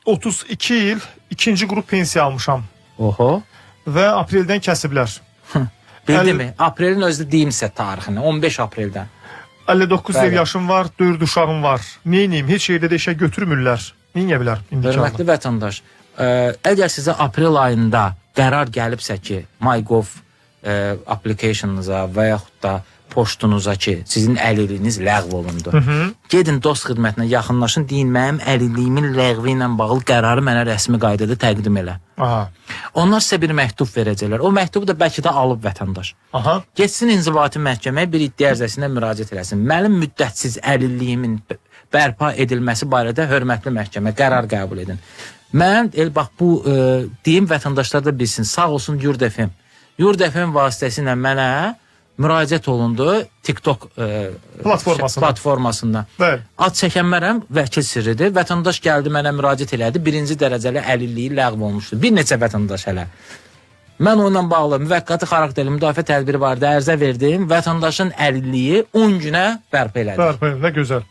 32 il ikinci qrup pensiya almışam Oho. və apreldən kəsiblər. Bildimi? Aprelin özü deyim sizə tarixini. 15 apreldən. 59 Bəli. il yaşım var, 4 uşağım var. Neyniyim? Heç yerdə də işə götürmürlər. Neyə bilər? Hörmətli vətəndaş, əgər sizə aprel ayında qərar gəlibsə ki, MyGov applicationunuza və yaxud da poştunuza ki, sizin əlilliyiniz ləğv olundu. Gedin dost xidmətinə yaxınlaşın, deyin mənim əlilliyimin ləğvi ilə bağlı qərarı mənə rəsmi qaydada təqdim elə. Aha. Onlar sizə bir məktub verəcəklər. O məktubu da bəlkə də alıb vətəndaş. Aha. Getsin inzibati məhkəməyə bir iddia ərizəsinə müraciət eləsin. Mənim müddətsiz əlilliyimin bərpa edilməsi barədə hörmətli məhkəmə qərar qəbul edin. Mən bax bu deyim vətəndaşlar da bilsin. Sağ olsun Yurd FM. Yurd FM vasitəsilə mənə müraciət olundu TikTok platformasından. Bəli. Ad çəkənmərəm, vəkil sirridir. Vətəndaş gəldi mənə müraciət elədi. Birinci dərəcəli əlilliyi ləğv olmuşdu. Bir neçə vətəndaş hələ. Mən onunla bağlı müvəqqəti xarakterli müdafiə tədbiri barədə ərizə verdim. Vətəndaşın əlilliyi 10 günə bərpa elədi. Bərpa, nə gözəl.